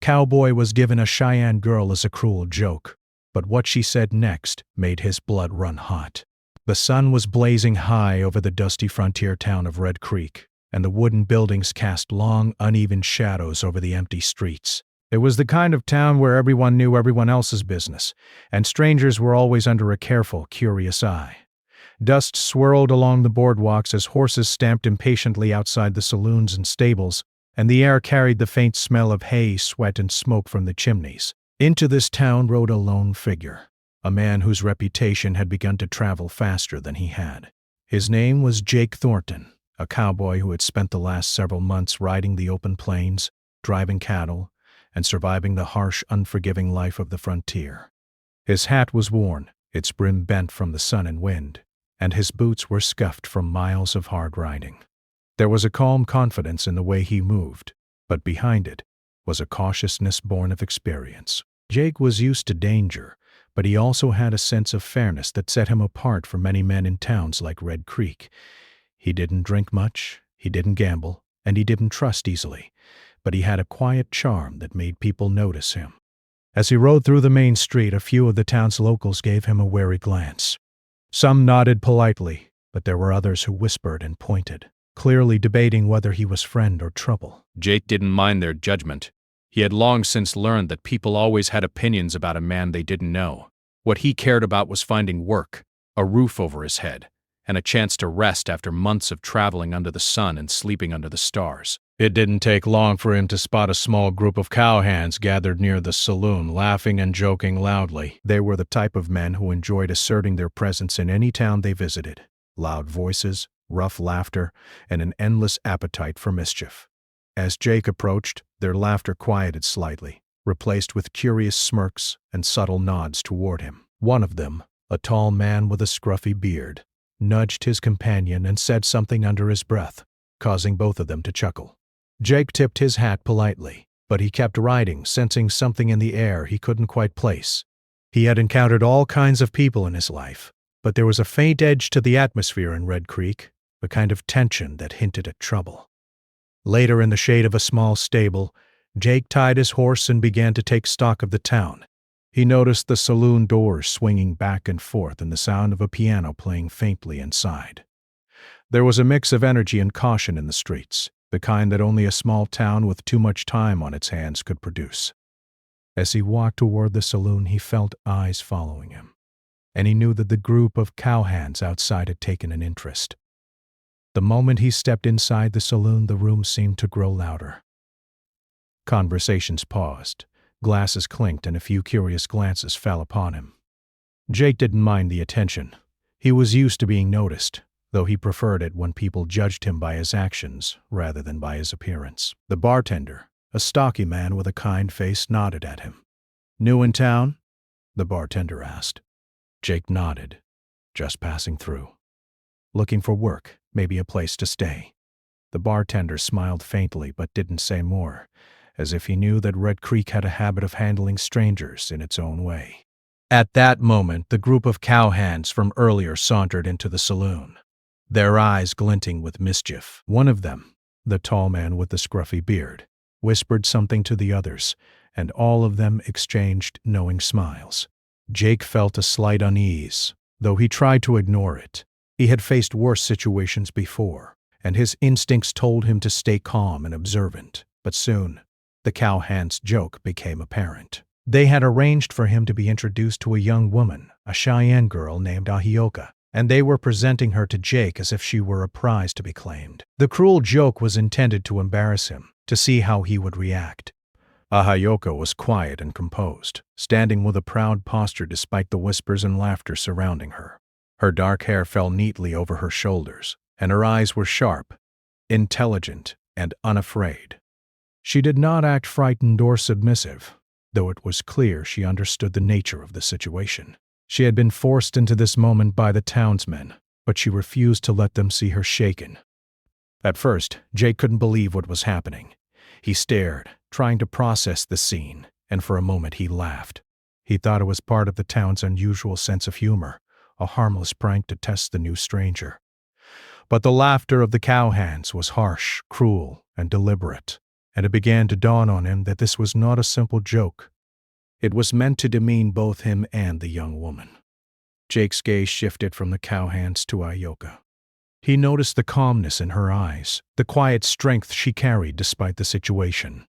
Cowboy was given a Cheyenne girl as a cruel joke, but what she said next made his blood run hot. The sun was blazing high over the dusty frontier town of Red Creek, and the wooden buildings cast long, uneven shadows over the empty streets. It was the kind of town where everyone knew everyone else's business, and strangers were always under a careful, curious eye. Dust swirled along the boardwalks as horses stamped impatiently outside the saloons and stables, and the air carried the faint smell of hay, sweat, and smoke from the chimneys. Into this town rode a lone figure, a man whose reputation had begun to travel faster than he had. His name was Jake Thornton, a cowboy who had spent the last several months riding the open plains, driving cattle, and surviving the harsh, unforgiving life of the frontier. His hat was worn, its brim bent from the sun and wind, and his boots were scuffed from miles of hard riding. There was a calm confidence in the way he moved, but behind it was a cautiousness born of experience. Jake was used to danger, but he also had a sense of fairness that set him apart from many men in towns like Red Creek. He didn't drink much, he didn't gamble, and he didn't trust easily, but he had a quiet charm that made people notice him. As he rode through the main street, a few of the town's locals gave him a wary glance. Some nodded politely, but there were others who whispered and pointed, clearly debating whether he was friend or trouble. Jake didn't mind their judgment. He had long since learned that people always had opinions about a man they didn't know. What he cared about was finding work, a roof over his head, and a chance to rest after months of traveling under the sun and sleeping under the stars. It didn't take long for him to spot a small group of cowhands gathered near the saloon, laughing and joking loudly. They were the type of men who enjoyed asserting their presence in any town they visited. Loud voices, rough laughter, and an endless appetite for mischief. As Jake approached, their laughter quieted slightly, replaced with curious smirks and subtle nods toward him. One of them, a tall man with a scruffy beard, nudged his companion and said something under his breath, causing both of them to chuckle. Jake tipped his hat politely, but he kept riding, sensing something in the air he couldn't quite place. He had encountered all kinds of people in his life, but there was a faint edge to the atmosphere in Red Creek, a kind of tension that hinted at trouble. Later, in the shade of a small stable, Jake tied his horse and began to take stock of the town. He noticed the saloon doors swinging back and forth and the sound of a piano playing faintly inside. There was a mix of energy and caution in the streets, the kind that only a small town with too much time on its hands could produce. As he walked toward the saloon, he felt eyes following him, and he knew that the group of cowhands outside had taken an interest. The moment he stepped inside the saloon, the room seemed to grow louder. Conversations paused, glasses clinked, and a few curious glances fell upon him. Jake didn't mind the attention. He was used to being noticed, though he preferred it when people judged him by his actions rather than by his appearance. The bartender, a stocky man with a kind face, nodded at him. "New in town?" the bartender asked. Jake nodded. "Just passing through." "Looking for work, maybe a place to stay." The bartender smiled faintly but didn't say more, as if he knew that Red Creek had a habit of handling strangers in its own way. At that moment, the group of cowhands from earlier sauntered into the saloon, their eyes glinting with mischief. One of them, the tall man with the scruffy beard, whispered something to the others, and all of them exchanged knowing smiles. Jake felt a slight unease, though he tried to ignore it. He had faced worse situations before, and his instincts told him to stay calm and observant. But soon, the cowhands' joke became apparent. They had arranged for him to be introduced to a young woman, a Cheyenne girl named Ahioka, and they were presenting her to Jake as if she were a prize to be claimed. The cruel joke was intended to embarrass him, to see how he would react. Ahioka was quiet and composed, standing with a proud posture despite the whispers and laughter surrounding her. Her dark hair fell neatly over her shoulders, and her eyes were sharp, intelligent, and unafraid. She did not act frightened or submissive, though it was clear she understood the nature of the situation. She had been forced into this moment by the townsmen, but she refused to let them see her shaken. At first, Jake couldn't believe what was happening. He stared, trying to process the scene, and for a moment he laughed. He thought it was part of the town's unusual sense of humor, a harmless prank to test the new stranger. But the laughter of the cowhands was harsh, cruel, and deliberate, and it began to dawn on him that this was not a simple joke. It was meant to demean both him and the young woman. Jake's gaze shifted from the cowhands to Ahioka. He noticed the calmness in her eyes, the quiet strength she carried despite the situation.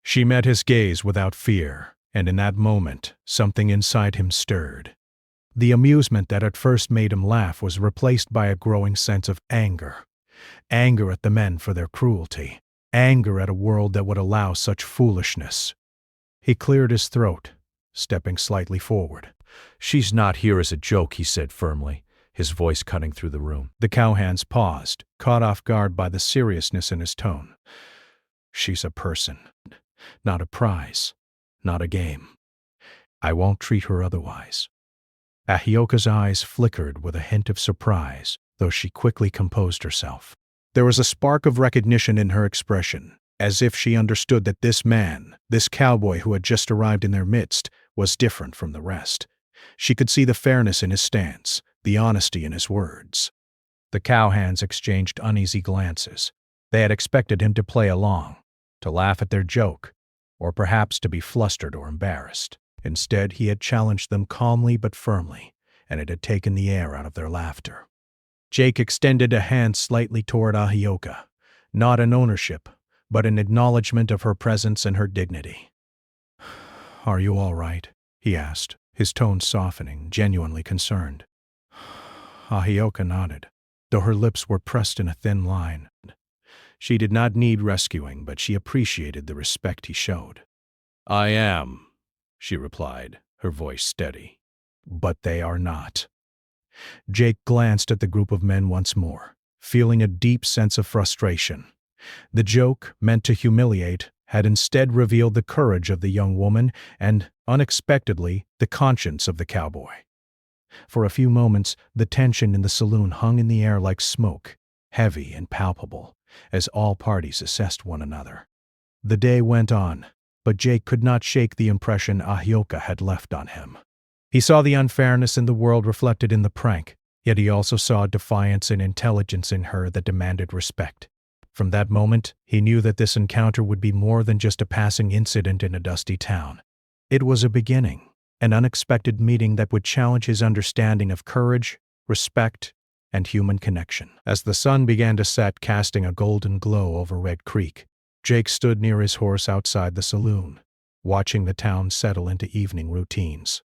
She met his gaze without fear, and in that moment, something inside him stirred. The amusement that at first made him laugh was replaced by a growing sense of anger. Anger at the men for their cruelty. Anger at a world that would allow such foolishness. He cleared his throat, stepping slightly forward. "She's not here as a joke," he said firmly, his voice cutting through the room. The cowhands paused, caught off guard by the seriousness in his tone. "She's a person, not a prize, not a game. I won't treat her otherwise." Ahioka's eyes flickered with a hint of surprise, though she quickly composed herself. There was a spark of recognition in her expression, as if she understood that this man, this cowboy who had just arrived in their midst, was different from the rest. She could see the fairness in his stance, the honesty in his words. The cowhands exchanged uneasy glances. They had expected him to play along, to laugh at their joke, or perhaps to be flustered or embarrassed. Instead, he had challenged them calmly but firmly, and it had taken the air out of their laughter. Jake extended a hand slightly toward Ahioka, not in ownership, but in acknowledgement of her presence and her dignity. "Are you all right?" he asked, his tone softening, genuinely concerned. Ahioka nodded, though her lips were pressed in a thin line. She did not need rescuing, but she appreciated the respect he showed. "I am," she replied, her voice steady. "But they are not." Jake glanced at the group of men once more, feeling a deep sense of frustration. The joke, meant to humiliate, had instead revealed the courage of the young woman and, unexpectedly, the conscience of the cowboy. For a few moments, the tension in the saloon hung in the air like smoke, heavy and palpable, as all parties assessed one another. The day went on, but Jake could not shake the impression Ahioka had left on him. He saw the unfairness in the world reflected in the prank, yet he also saw defiance and intelligence in her that demanded respect. From that moment, he knew that this encounter would be more than just a passing incident in a dusty town. It was a beginning, an unexpected meeting that would challenge his understanding of courage, respect, and human connection. As the sun began to set, casting a golden glow over Red Creek, Jake stood near his horse outside the saloon, watching the town settle into evening routines.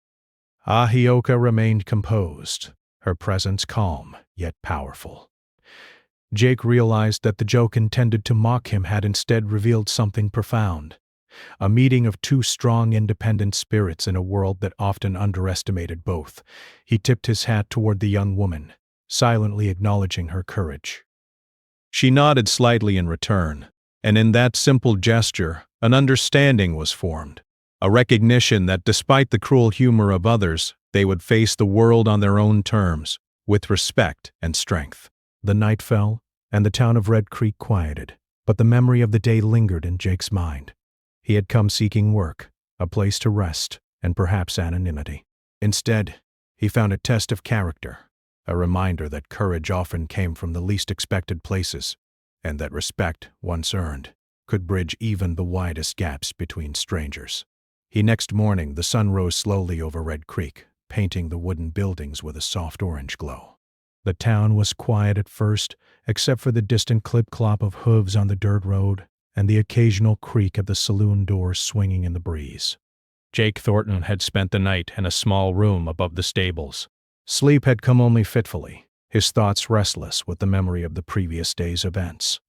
Ahioka remained composed, her presence calm yet powerful. Jake realized that the joke intended to mock him had instead revealed something profound, a meeting of two strong, independent spirits in a world that often underestimated both. He tipped his hat toward the young woman, silently acknowledging her courage. She nodded slightly in return, and in that simple gesture, an understanding was formed, a recognition that despite the cruel humor of others, they would face the world on their own terms, with respect and strength. The night fell, and the town of Red Creek quieted, but the memory of the day lingered in Jake's mind. He had come seeking work, a place to rest, and perhaps anonymity. Instead, he found a test of character, a reminder that courage often came from the least expected places, and that respect, once earned, could bridge even the widest gaps between strangers. Next morning, the sun rose slowly over Red Creek, painting the wooden buildings with a soft orange glow. The town was quiet at first, except for the distant clip-clop of hooves on the dirt road and the occasional creak of the saloon doors swinging in the breeze. Jake Thornton had spent the night in a small room above the stables. Sleep had come only fitfully, his thoughts restless with the memory of the previous day's events.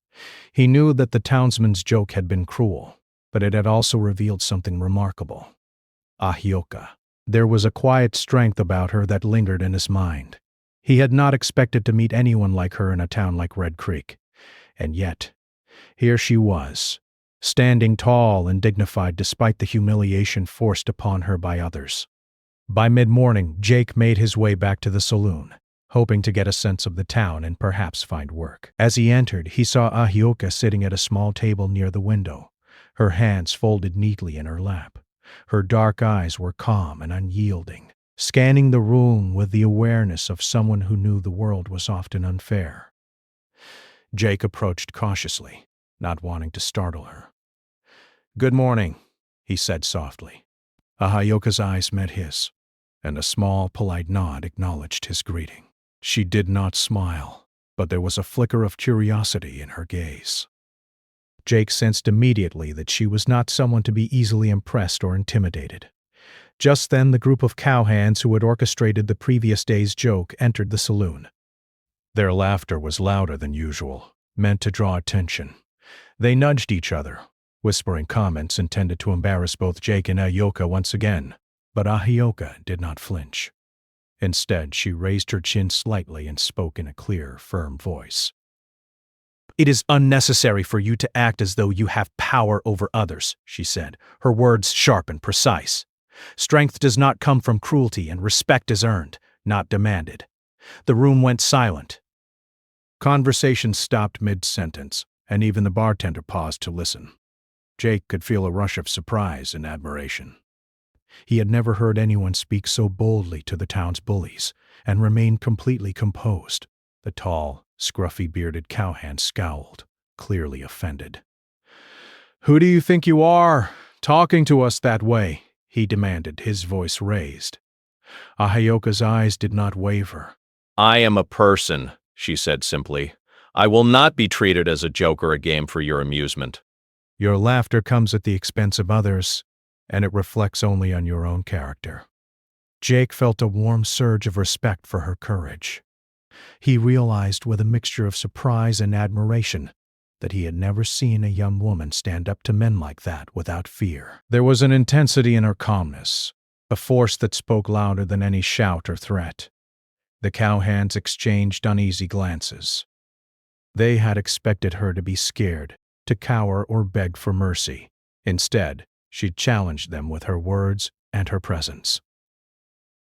He knew that the townsman's joke had been cruel, but it had also revealed something remarkable. Ahioka. There was a quiet strength about her that lingered in his mind. He had not expected to meet anyone like her in a town like Red Creek. And yet, here she was, standing tall and dignified despite the humiliation forced upon her by others. By mid-morning, Jake made his way back to the saloon, hoping to get a sense of the town and perhaps find work. As he entered, he saw Ahioka sitting at a small table near the window, her hands folded neatly in her lap. Her dark eyes were calm and unyielding, scanning the room with the awareness of someone who knew the world was often unfair. Jake approached cautiously, not wanting to startle her. "Good morning," he said softly. Ahayoka's eyes met his, and a small, polite nod acknowledged his greeting. She did not smile, but there was a flicker of curiosity in her gaze. Jake sensed immediately that she was not someone to be easily impressed or intimidated. Just then, the group of cowhands who had orchestrated the previous day's joke entered the saloon. Their laughter was louder than usual, meant to draw attention. They nudged each other, whispering comments intended to embarrass both Jake and Ahayoka once again, but Ahayoka did not flinch. Instead, she raised her chin slightly and spoke in a clear, firm voice. "It is unnecessary for you to act as though you have power over others," she said, her words sharp and precise. "Strength does not come from cruelty, and respect is earned, not demanded." The room went silent. Conversation stopped mid-sentence, and even the bartender paused to listen. Jake could feel a rush of surprise and admiration. He had never heard anyone speak so boldly to the town's bullies, and remained completely composed. The tall, scruffy-bearded cowhand scowled, clearly offended. "Who do you think you are, talking to us that way?" he demanded, his voice raised. Ahayoka's eyes did not waver. "I am a person," she said simply. "I will not be treated as a joke or a game for your amusement." "Your laughter comes at the expense of others, and it reflects only on your own character." Jake felt a warm surge of respect for her courage. He realized with a mixture of surprise and admiration that he had never seen a young woman stand up to men like that without fear. There was an intensity in her calmness, a force that spoke louder than any shout or threat. The cowhands exchanged uneasy glances. They had expected her to be scared, to cower or beg for mercy. Instead, she challenged them with her words and her presence.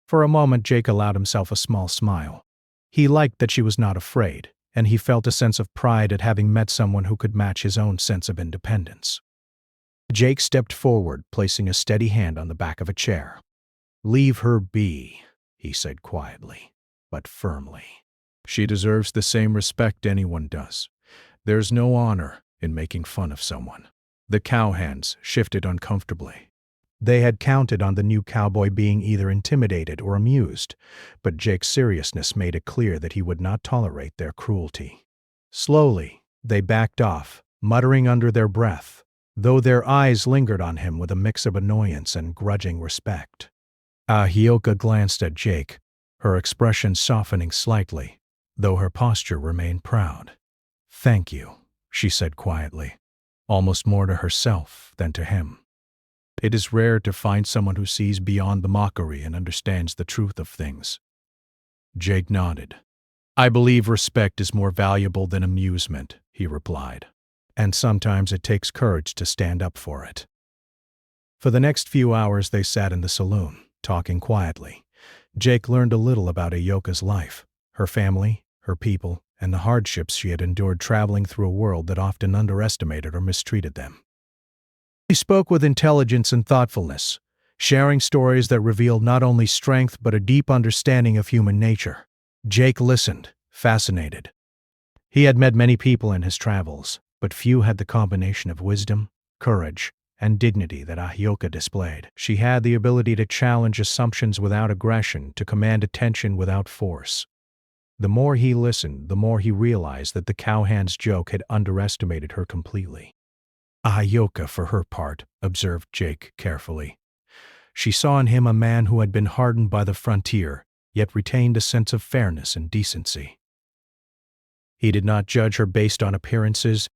For a moment, Jake allowed himself a small smile. He liked that she was not afraid, and he felt a sense of pride at having met someone who could match his own sense of independence. Jake stepped forward, placing a steady hand on the back of a chair. "Leave her be," he said quietly, but firmly. "She deserves the same respect anyone does. There's no honor in making fun of someone." The cowhands shifted uncomfortably. They had counted on the new cowboy being either intimidated or amused, but Jake's seriousness made it clear that he would not tolerate their cruelty. Slowly, they backed off, muttering under their breath, though their eyes lingered on him with a mix of annoyance and grudging respect. Ahayoka glanced at Jake, her expression softening slightly, though her posture remained proud. "Thank you," she said quietly, almost more to herself than to him. It is rare to find someone who sees beyond the mockery and understands the truth of things. Jake nodded. "I believe respect is more valuable than amusement," he replied, "and sometimes it takes courage to stand up for it." For the next few hours they sat in the saloon, talking quietly. Jake learned a little about Ahayoka's life, her family, her people, and the hardships she had endured traveling through a world that often underestimated or mistreated them. He spoke with intelligence and thoughtfulness, sharing stories that revealed not only strength but a deep understanding of human nature. Jake listened, fascinated. He had met many people in his travels, but few had the combination of wisdom, courage, and dignity that Ahayoka displayed. She had the ability to challenge assumptions without aggression, to command attention without force. The more he listened, the more he realized that the cowhand's joke had underestimated her completely. Ahayoka, for her part, observed Jake carefully. She saw in him a man who had been hardened by the frontier, yet retained a sense of fairness and decency. He did not judge her based on appearances,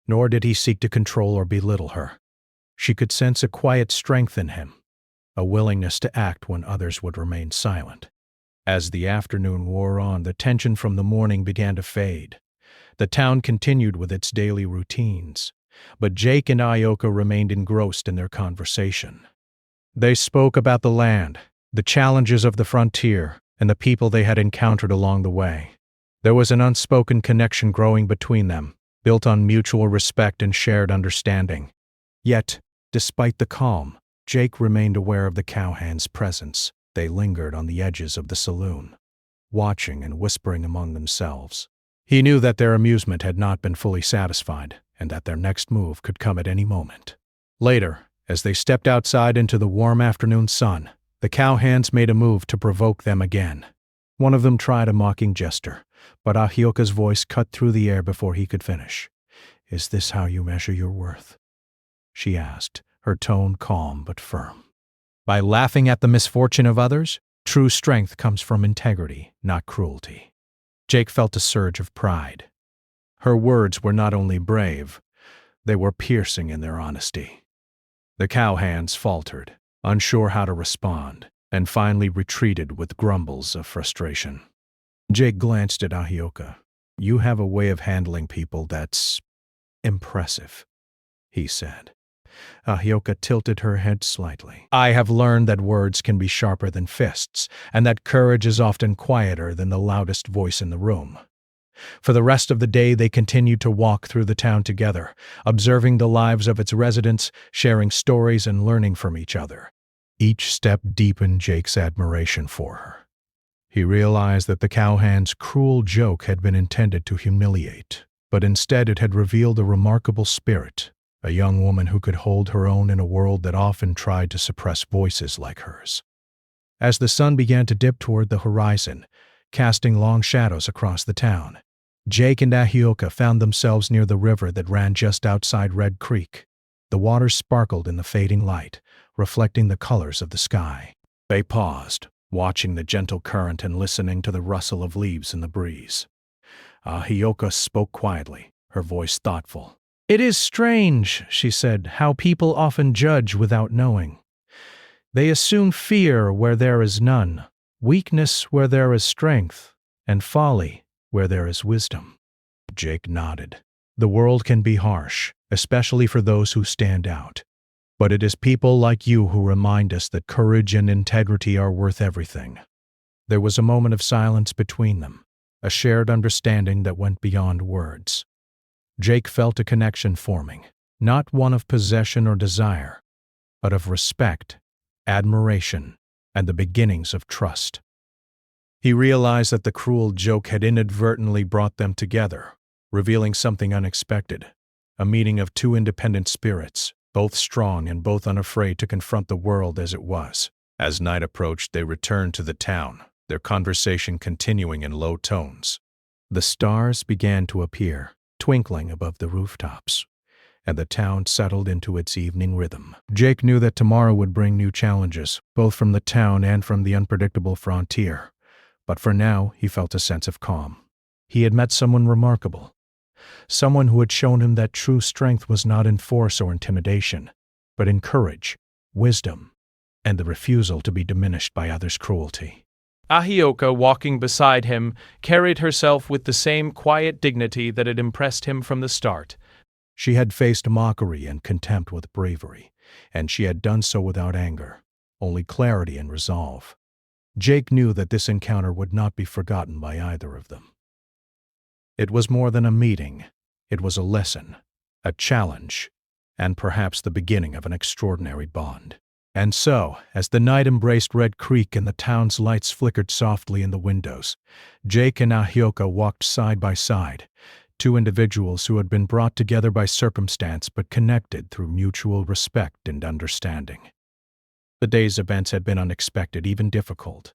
nor did he seek to control or belittle her. She could sense a quiet strength in him, a willingness to act when others would remain silent. As the afternoon wore on, the tension from the morning began to fade. The town continued with its daily routines, but Jake and Ahayoka remained engrossed in their conversation. They spoke about the land, the challenges of the frontier, and the people they had encountered along the way. There was an unspoken connection growing between them, built on mutual respect and shared understanding. Yet, despite the calm, Jake remained aware of the cowhand's presence. They lingered on the edges of the saloon, watching and whispering among themselves. He knew that their amusement had not been fully satisfied, and that their next move could come at any moment. Later, as they stepped outside into the warm afternoon sun, the cowhands made a move to provoke them again. One of them tried a mocking gesture, but Ahioka's voice cut through the air before he could finish. "Is this how you measure your worth?" she asked, her tone calm but firm. "By laughing at the misfortune of others? True strength comes from integrity, not cruelty." Jake felt a surge of pride. Her words were not only brave, they were piercing in their honesty. The cowhands faltered, unsure how to respond, and finally retreated with grumbles of frustration. Jake glanced at Ahioka. "You have a way of handling people that's impressive," he said. Ahioka tilted her head slightly. "I have learned that words can be sharper than fists, and that courage is often quieter than the loudest voice in the room." For the rest of the day they continued to walk through the town together, observing the lives of its residents, sharing stories and learning from each other. Each step deepened Jake's admiration for her. He realized that the cowhand's cruel joke had been intended to humiliate, but instead it had revealed a remarkable spirit, a young woman who could hold her own in a world that often tried to suppress voices like hers. As the sun began to dip toward the horizon, casting long shadows across the town, Jake and Ahioka found themselves near the river that ran just outside Red Creek. The water sparkled in the fading light, reflecting the colors of the sky. They paused, watching the gentle current and listening to the rustle of leaves in the breeze. Ahioka spoke quietly, her voice thoughtful. "It is strange," she said, "how people often judge without knowing. They assume fear where there is none, weakness where there is strength, and folly where there is wisdom." Jake nodded. "The world can be harsh, especially for those who stand out. But it is people like you who remind us that courage and integrity are worth everything." There was a moment of silence between them, a shared understanding that went beyond words. Jake felt a connection forming, not one of possession or desire, but of respect, admiration, and the beginnings of trust. He realized that the cruel joke had inadvertently brought them together, revealing something unexpected, a meeting of two independent spirits, both strong and both unafraid to confront the world as it was. As night approached, they returned to the town, their conversation continuing in low tones. The stars began to appear, twinkling above the rooftops, and the town settled into its evening rhythm. Jake knew that tomorrow would bring new challenges, both from the town and from the unpredictable frontier. But for now, he felt a sense of calm. He had met someone remarkable, someone who had shown him that true strength was not in force or intimidation, but in courage, wisdom, and the refusal to be diminished by others' cruelty. Ahioka, walking beside him, carried herself with the same quiet dignity that had impressed him from the start. She had faced mockery and contempt with bravery, and she had done so without anger, only clarity and resolve. Jake knew that this encounter would not be forgotten by either of them. It was more than a meeting. It was a lesson, a challenge, and perhaps the beginning of an extraordinary bond. And so, as the night embraced Red Creek and the town's lights flickered softly in the windows, Jake and Ahioka walked side by side, two individuals who had been brought together by circumstance but connected through mutual respect and understanding. The day's events had been unexpected, even difficult,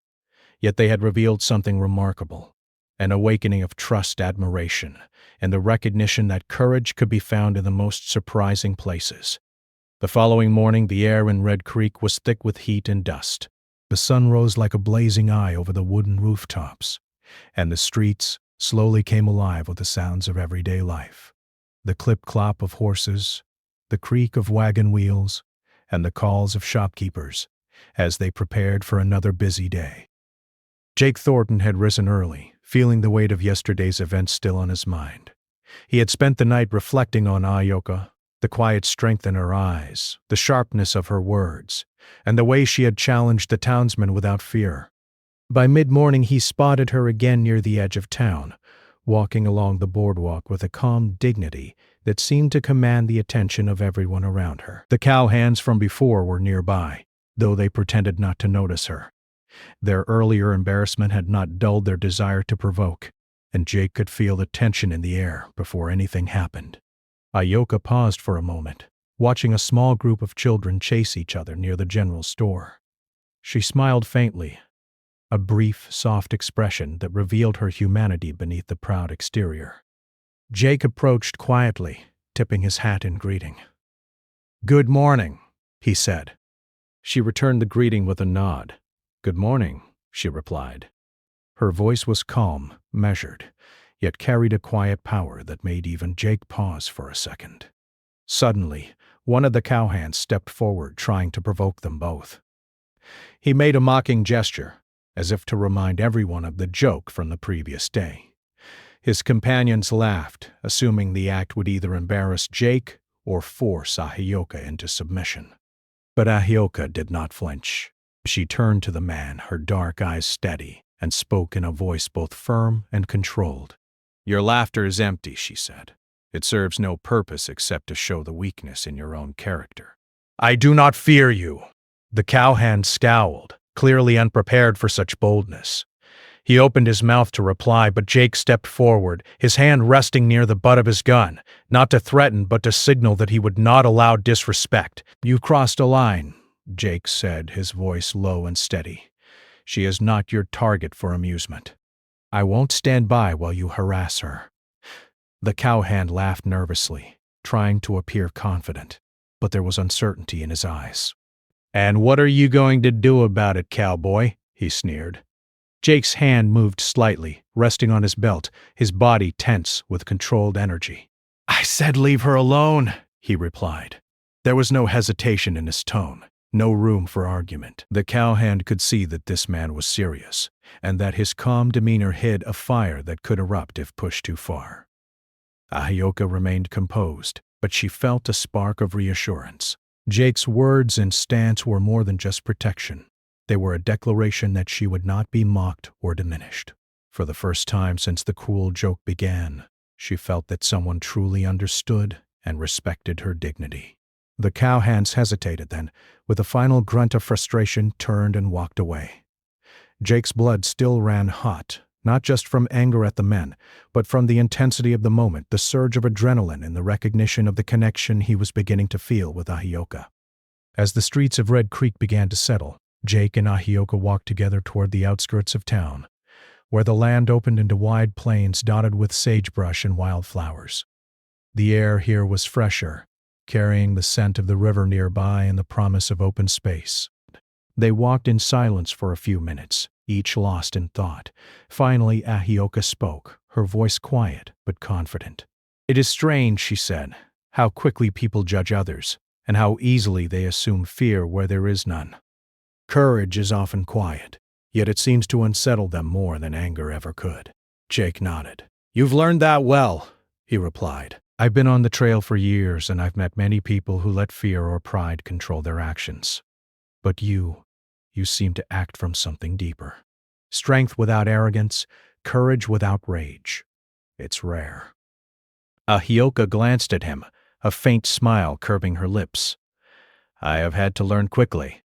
yet they had revealed something remarkable, an awakening of trust, admiration, and the recognition that courage could be found in the most surprising places. The following morning, the air in Red Creek was thick with heat and dust. The sun rose like a blazing eye over the wooden rooftops, and the streets slowly came alive with the sounds of everyday life. The clip-clop of horses, the creak of wagon wheels, and the calls of shopkeepers as they prepared for another busy day. Jake Thornton had risen early, feeling the weight of yesterday's events still on his mind. He had spent the night reflecting on Ahioka, the quiet strength in her eyes, the sharpness of her words, and the way she had challenged the townsmen without fear. By mid-morning he spotted her again near the edge of town, walking along the boardwalk with a calm dignity that seemed to command the attention of everyone around her. The cowhands from before were nearby, though they pretended not to notice her. Their earlier embarrassment had not dulled their desire to provoke, and Jake could feel the tension in the air before anything happened. Ahioka paused for a moment, watching a small group of children chase each other near the general store. She smiled faintly, a brief, soft expression that revealed her humanity beneath the proud exterior. Jake approached quietly, tipping his hat in greeting. "Good morning," he said. She returned the greeting with a nod. "Good morning," she replied. Her voice was calm, measured, yet carried a quiet power that made even Jake pause for a second. Suddenly, one of the cowhands stepped forward, trying to provoke them both. He made a mocking gesture, as if to remind everyone of the joke from the previous day. His companions laughed, assuming the act would either embarrass Jake or force Ahioka into submission. But Ahioka did not flinch. She turned to the man, her dark eyes steady, and spoke in a voice both firm and controlled. "Your laughter is empty," she said. "It serves no purpose except to show the weakness in your own character." "I do not fear you." The cowhand scowled, clearly unprepared for such boldness. He opened his mouth to reply, but Jake stepped forward, his hand resting near the butt of his gun, not to threaten but to signal that he would not allow disrespect. "You crossed a line," Jake said, his voice low and steady. "She is not your target for amusement. I won't stand by while you harass her." The cowhand laughed nervously, trying to appear confident, but there was uncertainty in his eyes. "And what are you going to do about it, cowboy?" he sneered. Jake's hand moved slightly, resting on his belt, his body tense with controlled energy. "I said leave her alone," he replied. There was no hesitation in his tone, no room for argument. The cowhand could see that this man was serious, and that his calm demeanor hid a fire that could erupt if pushed too far. Ahioka remained composed, but she felt a spark of reassurance. Jake's words and stance were more than just protection. They were a declaration that she would not be mocked or diminished. For the first time since the cruel joke began, she felt that someone truly understood and respected her dignity. The cowhands hesitated then, with a final grunt of frustration, turned and walked away. Jake's blood still ran hot, not just from anger at the men, but from the intensity of the moment, the surge of adrenaline and the recognition of the connection he was beginning to feel with Ahioka. As the streets of Red Creek began to settle, Jake and Ahioka walked together toward the outskirts of town, where the land opened into wide plains dotted with sagebrush and wildflowers. The air here was fresher, carrying the scent of the river nearby and the promise of open space. They walked in silence for a few minutes, each lost in thought. Finally, Ahioka spoke, her voice quiet but confident. "It is strange," she said, "how quickly people judge others, and how easily they assume fear where there is none. Courage is often quiet, yet it seems to unsettle them more than anger ever could." Jake nodded. "You've learned that well," he replied. "I've been on the trail for years, and I've met many people who let fear or pride control their actions. But you seem to act from something deeper. Strength without arrogance, courage without rage. It's rare." Ahioka glanced at him, a faint smile curving her lips. "I have had to learn quickly.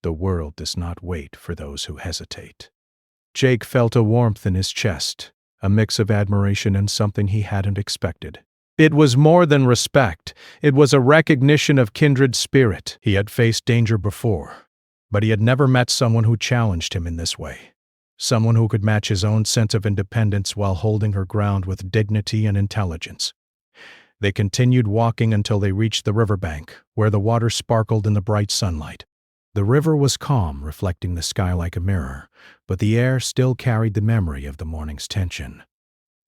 The world does not wait for those who hesitate." Jake felt a warmth in his chest, a mix of admiration and something he hadn't expected. It was more than respect. It was a recognition of kindred spirit. He had faced danger before, but he had never met someone who challenged him in this way. Someone who could match his own sense of independence while holding her ground with dignity and intelligence. They continued walking until they reached the riverbank, where the water sparkled in the bright sunlight. The river was calm, reflecting the sky like a mirror, but the air still carried the memory of the morning's tension.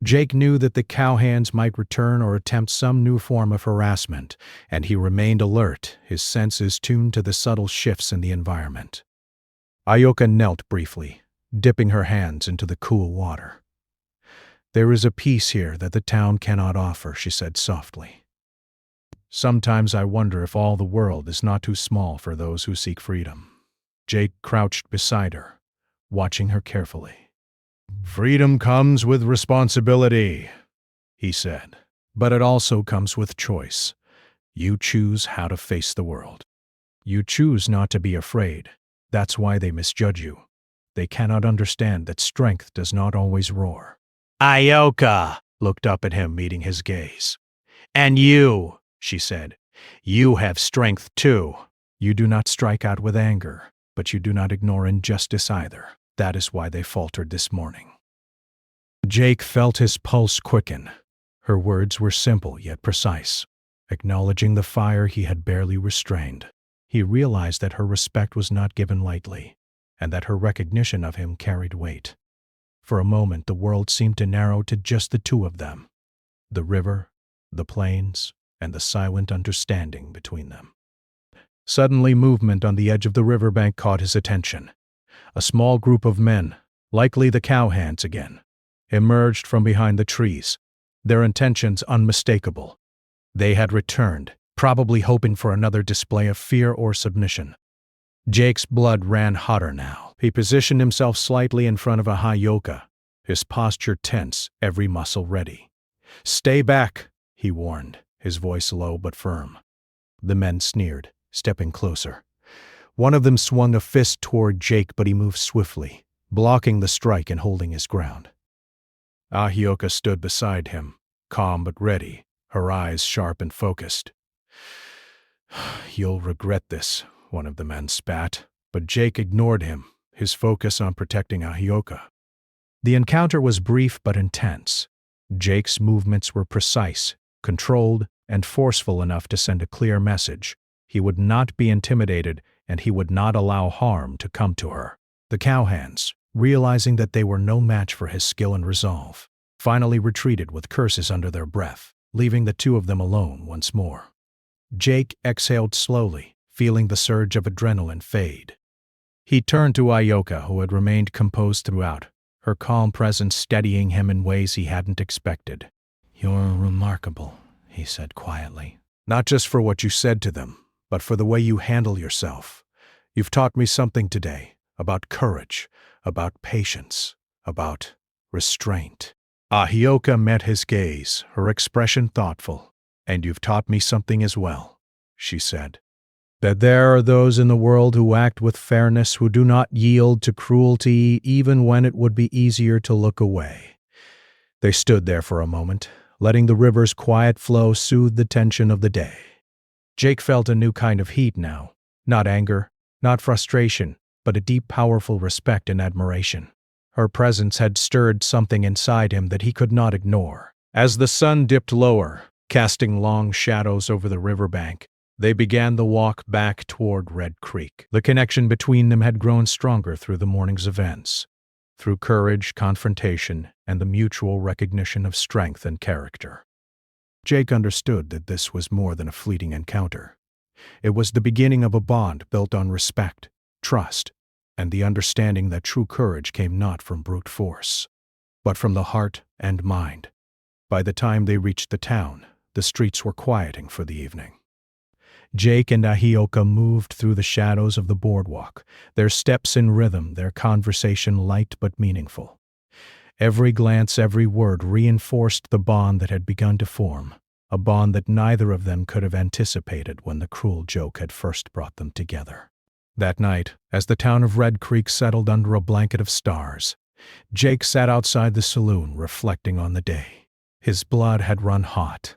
Jake knew that the cowhands might return or attempt some new form of harassment, and he remained alert, his senses tuned to the subtle shifts in the environment. Ahioka knelt briefly, dipping her hands into the cool water. "There is a peace here that the town cannot offer," she said softly. "Sometimes I wonder if all the world is not too small for those who seek freedom." Jake crouched beside her, watching her carefully. "Freedom comes with responsibility," he said. "But it also comes with choice. You choose how to face the world. You choose not to be afraid. That's why they misjudge you. They cannot understand that strength does not always roar." Ahioka looked up at him, meeting his gaze. "And you," she said, You have strength too. You do not strike out with anger, but you do not ignore injustice either. That is why they faltered this morning. Jake felt his pulse quicken. Her words were simple yet precise, acknowledging the fire he had barely restrained. He realized that her respect was not given lightly, and that her recognition of him carried weight. For a moment the world seemed to narrow to just the two of them, the river, the plains, and the silent understanding between them. Suddenly movement on the edge of the riverbank caught his attention. A small group of men, likely the cowhands again, emerged from behind the trees, their intentions unmistakable. They had returned, probably hoping for another display of fear or submission. Jake's blood ran hotter now. He positioned himself slightly in front of a high yoke, his posture tense, every muscle ready. "Stay back," he warned, his voice low but firm. The men sneered, stepping closer. One of them swung a fist toward Jake, but he moved swiftly, blocking the strike and holding his ground. Ahioka stood beside him, calm but ready, her eyes sharp and focused. "You'll regret this," one of the men spat, but Jake ignored him, his focus on protecting Ahioka. The encounter was brief but intense. Jake's movements were precise, controlled, and forceful enough to send a clear message. He would not be intimidated, and he would not allow harm to come to her. The cowhands, realizing that they were no match for his skill and resolve, finally retreated with curses under their breath, leaving the two of them alone once more. Jake exhaled slowly, feeling the surge of adrenaline fade. He turned to Ahioka, who had remained composed throughout, her calm presence steadying him in ways he hadn't expected. "You're remarkable," he said quietly. "Not just for what you said to them, but for the way you handle yourself. You've taught me something today, about courage, about patience, about restraint." Ahioka met his gaze, her expression thoughtful. "And you've taught me something as well," she said. "That there are those in the world who act with fairness, who do not yield to cruelty even when it would be easier to look away." They stood there for a moment, letting the river's quiet flow soothe the tension of the day. Jake felt a new kind of heat now, not anger, not frustration, but a deep, powerful respect and admiration. Her presence had stirred something inside him that he could not ignore. As the sun dipped lower, casting long shadows over the riverbank, they began the walk back toward Red Creek. The connection between them had grown stronger through the morning's events, through courage, confrontation, and the mutual recognition of strength and character. Jake understood that this was more than a fleeting encounter. It was the beginning of a bond built on respect, trust, and the understanding that true courage came not from brute force, but from the heart and mind. By the time they reached the town, the streets were quieting for the evening. Jake and Ahioka moved through the shadows of the boardwalk, their steps in rhythm, their conversation light but meaningful. Every glance, every word reinforced the bond that had begun to form, a bond that neither of them could have anticipated when the cruel joke had first brought them together. That night, as the town of Red Creek settled under a blanket of stars, Jake sat outside the saloon reflecting on the day. His blood had run hot,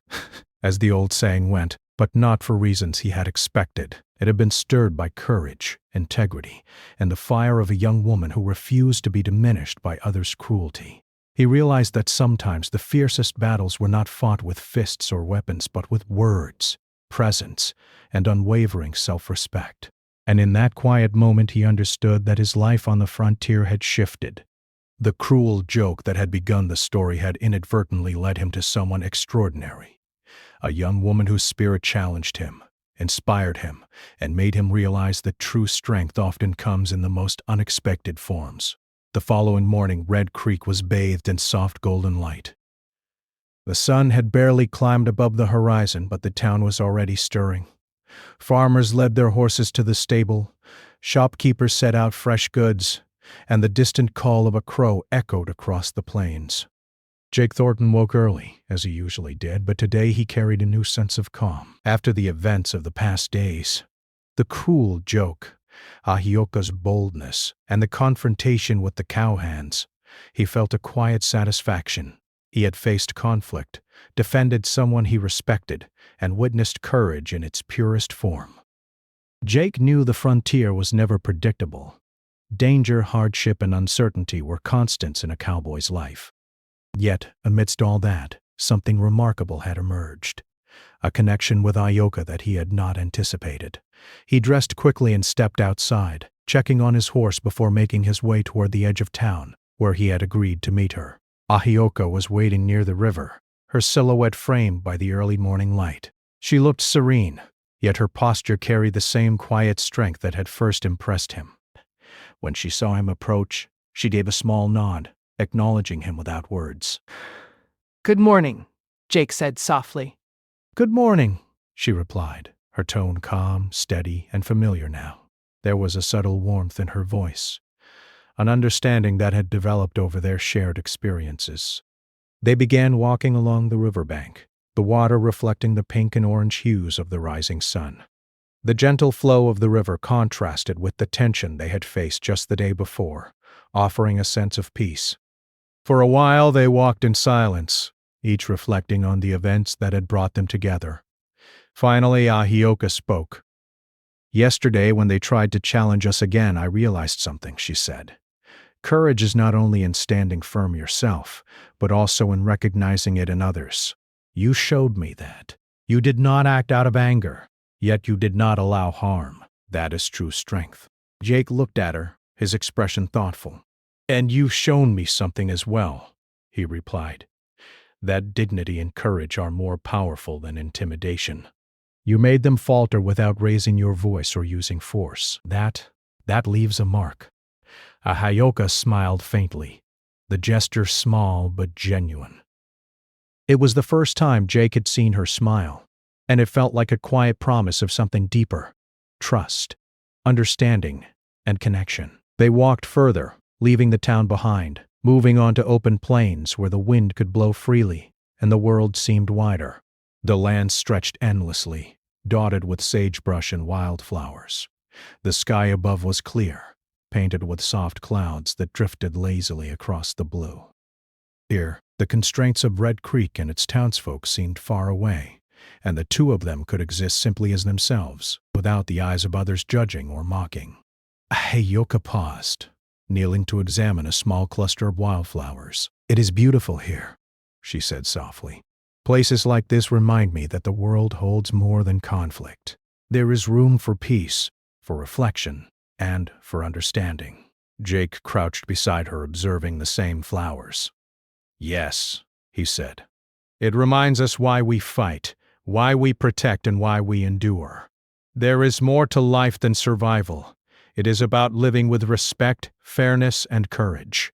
as the old saying went, but not for reasons he had expected. It had been stirred by courage, integrity, and the fire of a young woman who refused to be diminished by others' cruelty. He realized that sometimes the fiercest battles were not fought with fists or weapons, but with words, presence, and unwavering self-respect. And in that quiet moment he understood that his life on the frontier had shifted. The cruel joke that had begun the story had inadvertently led him to someone extraordinary. A young woman whose spirit challenged him, inspired him, and made him realize that true strength often comes in the most unexpected forms. The following morning, Red Creek was bathed in soft golden light. The sun had barely climbed above the horizon, but the town was already stirring. Farmers led their horses to the stable, shopkeepers set out fresh goods, and the distant call of a crow echoed across the plains. Jake Thornton woke early, as he usually did, but today he carried a new sense of calm. After the events of the past days, the cruel joke, Ahioka's boldness, and the confrontation with the cowhands, he felt a quiet satisfaction, He had faced conflict, defended someone he respected, and witnessed courage in its purest form. Jake knew the frontier was never predictable. Danger, hardship, and uncertainty were constants in a cowboy's life. Yet, amidst all that, something remarkable had emerged. A connection with Ioka that he had not anticipated. He dressed quickly and stepped outside, checking on his horse before making his way toward the edge of town, where he had agreed to meet her. Ahioka was waiting near the river, her silhouette framed by the early morning light. She looked serene, yet her posture carried the same quiet strength that had first impressed him. When she saw him approach, she gave a small nod, acknowledging him without words. "Good morning," Jake said softly. "Good morning," she replied, her tone calm, steady, and familiar now. There was a subtle warmth in her voice, an understanding that had developed over their shared experiences. They began walking along the riverbank, the water reflecting the pink and orange hues of the rising sun. The gentle flow of the river contrasted with the tension they had faced just the day before, offering a sense of peace. For a while they walked in silence, each reflecting on the events that had brought them together. Finally, Ahioka spoke. "Yesterday, when they tried to challenge us again, I realized something," she said. "Courage is not only in standing firm yourself, but also in recognizing it in others. You showed me that. You did not act out of anger, yet you did not allow harm. That is true strength." Jake looked at her, his expression thoughtful. "And you've shown me something as well," he replied. "That dignity and courage are more powerful than intimidation. You made them falter without raising your voice or using force. That leaves a mark." Ahioka smiled faintly, the gesture small but genuine. It was the first time Jake had seen her smile, and it felt like a quiet promise of something deeper: trust, understanding, and connection. They walked further, leaving the town behind, moving onto open plains where the wind could blow freely and the world seemed wider. The land stretched endlessly, dotted with sagebrush and wildflowers. The sky above was clear, painted with soft clouds that drifted lazily across the blue. Here, the constraints of Red Creek and its townsfolk seemed far away, and the two of them could exist simply as themselves, without the eyes of others judging or mocking. Ahioka paused, kneeling to examine a small cluster of wildflowers. "It is beautiful here," she said softly. "Places like this remind me that the world holds more than conflict. There is room for peace, for reflection, and for understanding." Jake crouched beside her, observing the same flowers. "Yes," he said. "It reminds us why we fight, why we protect, and why we endure. There is more to life than survival. It is about living with respect, fairness, and courage.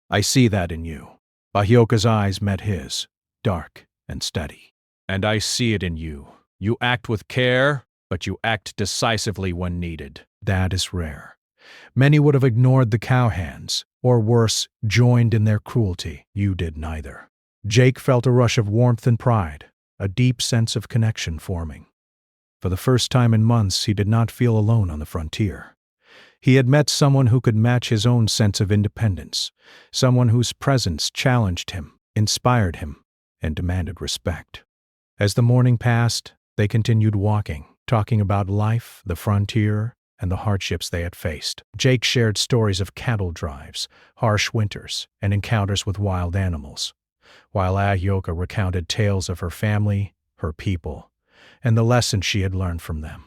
I see that in you." Ahioka's eyes met his, dark and steady. "And I see it in you. You act with care, but you act decisively when needed." "That is rare. Many would have ignored the cowhands, or worse, joined in their cruelty. You did neither." Jake felt a rush of warmth and pride, a deep sense of connection forming. For the first time in months, he did not feel alone on the frontier. He had met someone who could match his own sense of independence, someone whose presence challenged him, inspired him, and demanded respect. As the morning passed, they continued walking, talking about life, the frontier, and the hardships they had faced. Jake shared stories of cattle drives, harsh winters, and encounters with wild animals, while Ahioka recounted tales of her family, her people, and the lessons she had learned from them.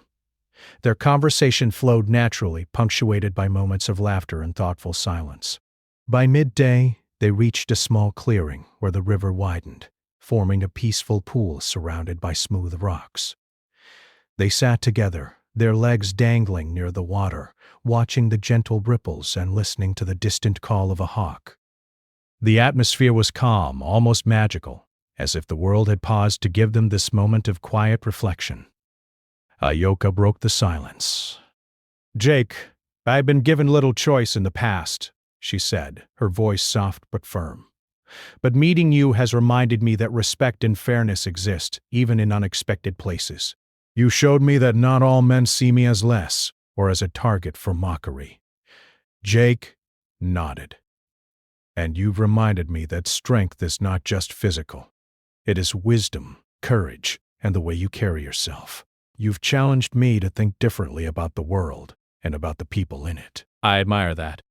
Their conversation flowed naturally, punctuated by moments of laughter and thoughtful silence. By midday, they reached a small clearing where the river widened, forming a peaceful pool surrounded by smooth rocks. They sat together, their legs dangling near the water, watching the gentle ripples and listening to the distant call of a hawk. The atmosphere was calm, almost magical, as if the world had paused to give them this moment of quiet reflection. Ahioka broke the silence. "Jake, I've been given little choice in the past," she said, her voice soft but firm. "But meeting you has reminded me that respect and fairness exist, even in unexpected places. You showed me that not all men see me as less, or as a target for mockery." Jake nodded. And you've reminded me that strength is not just physical. It is wisdom, courage, and the way you carry yourself. You've challenged me to think differently about the world and about the people in it. I admire that.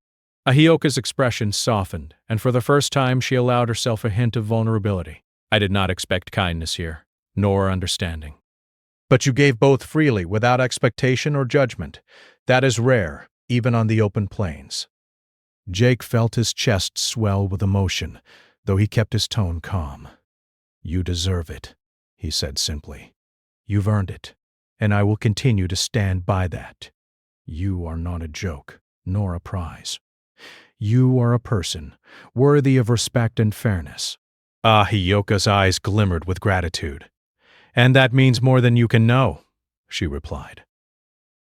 Ahioka's expression softened, and for the first time she allowed herself a hint of vulnerability. I did not expect kindness here, nor understanding. But you gave both freely, without expectation or judgment. That is rare, even on the open plains. Jake felt his chest swell with emotion, though he kept his tone calm. You deserve it, he said simply. You've earned it, and I will continue to stand by that. You are not a joke, nor a prize. You are a person, worthy of respect and fairness. Ahioka's eyes glimmered with gratitude. And that means more than you can know, she replied.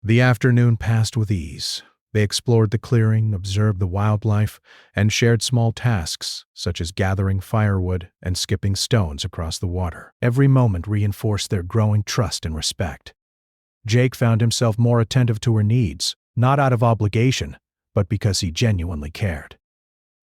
The afternoon passed with ease. They explored the clearing, observed the wildlife, and shared small tasks, such as gathering firewood and skipping stones across the water. Every moment reinforced their growing trust and respect. Jake found himself more attentive to her needs, not out of obligation, but because he genuinely cared.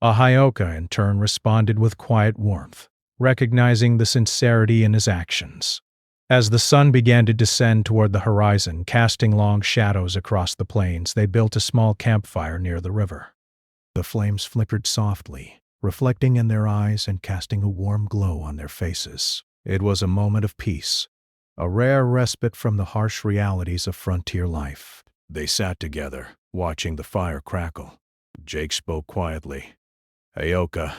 Ahioka, in turn, responded with quiet warmth, recognizing the sincerity in his actions. As the sun began to descend toward the horizon, casting long shadows across the plains, they built a small campfire near the river. The flames flickered softly, reflecting in their eyes and casting a warm glow on their faces. It was a moment of peace, a rare respite from the harsh realities of frontier life. They sat together, watching the fire crackle. Jake spoke quietly. Ahioka,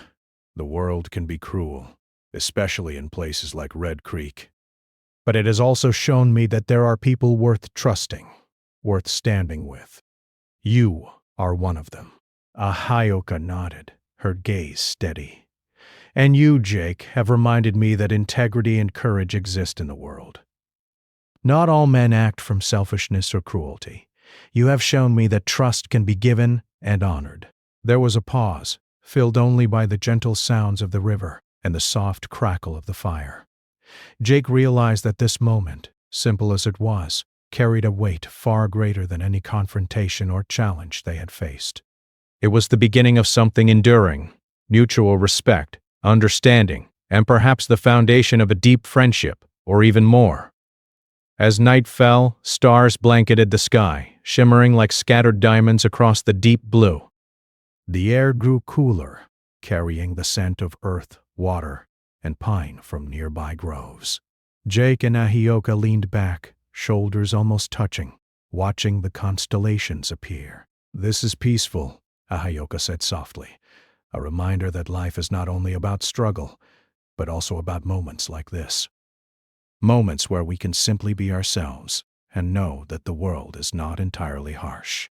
the world can be cruel, especially in places like Red Creek. But it has also shown me that there are people worth trusting, worth standing with. You are one of them. Ahioka nodded, her gaze steady. And you, Jake, have reminded me that integrity and courage exist in the world. Not all men act from selfishness or cruelty. You have shown me that trust can be given and honored. There was a pause, filled only by the gentle sounds of the river and the soft crackle of the fire. Jake realized that this moment, simple as it was, carried a weight far greater than any confrontation or challenge they had faced. It was the beginning of something enduring, mutual respect, understanding, and perhaps the foundation of a deep friendship, or even more. As night fell, stars blanketed the sky, shimmering like scattered diamonds across the deep blue. The air grew cooler, carrying the scent of earth, water, and pine from nearby groves. Jake and Ahioka leaned back, shoulders almost touching, watching the constellations appear. This is peaceful, Ahioka said softly, a reminder that life is not only about struggle, but also about moments like this. Moments where we can simply be ourselves and know that the world is not entirely harsh.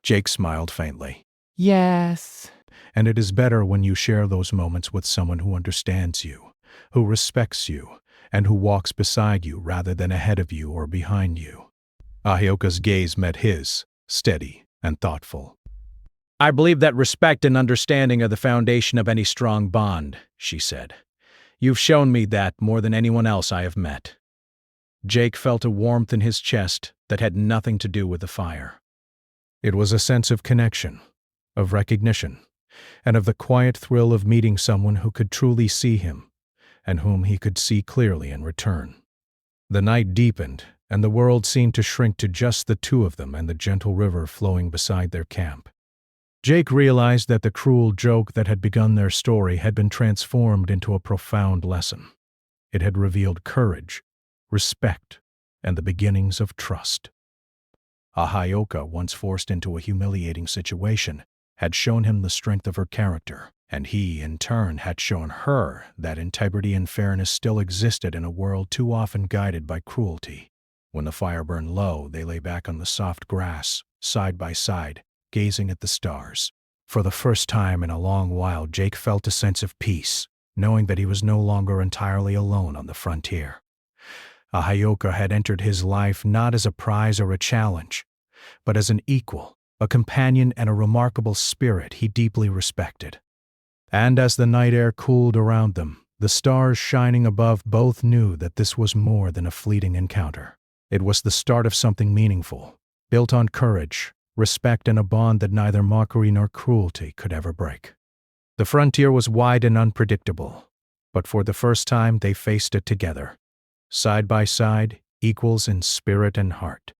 Jake smiled faintly. Yes. And it is better when you share those moments with someone who understands you, who respects you, and who walks beside you rather than ahead of you or behind you. Ahioka's gaze met his, steady and thoughtful. I believe that respect and understanding are the foundation of any strong bond, she said. You've shown me that more than anyone else I have met. Jake felt a warmth in his chest that had nothing to do with the fire. It was a sense of connection, of recognition, and of the quiet thrill of meeting someone who could truly see him, and whom he could see clearly in return. The night deepened, and the world seemed to shrink to just the two of them and the gentle river flowing beside their camp. Jake realized that the cruel joke that had begun their story had been transformed into a profound lesson. It had revealed courage, respect, and the beginnings of trust. Ahioka, once forced into a humiliating situation, had shown him the strength of her character, and he, in turn, had shown her that integrity and fairness still existed in a world too often guided by cruelty. When the fire burned low, they lay back on the soft grass, side by side, gazing at the stars. For the first time in a long while, Jake felt a sense of peace, knowing that he was no longer entirely alone on the frontier. Ahioka had entered his life not as a prize or a challenge, but as an equal, a companion, and a remarkable spirit he deeply respected. And as the night air cooled around them, the stars shining above, both knew that this was more than a fleeting encounter. It was the start of something meaningful, built on courage, respect and a bond that neither mockery nor cruelty could ever break. The frontier was wide and unpredictable, but for the first time they faced it together, side by side, equals in spirit and heart.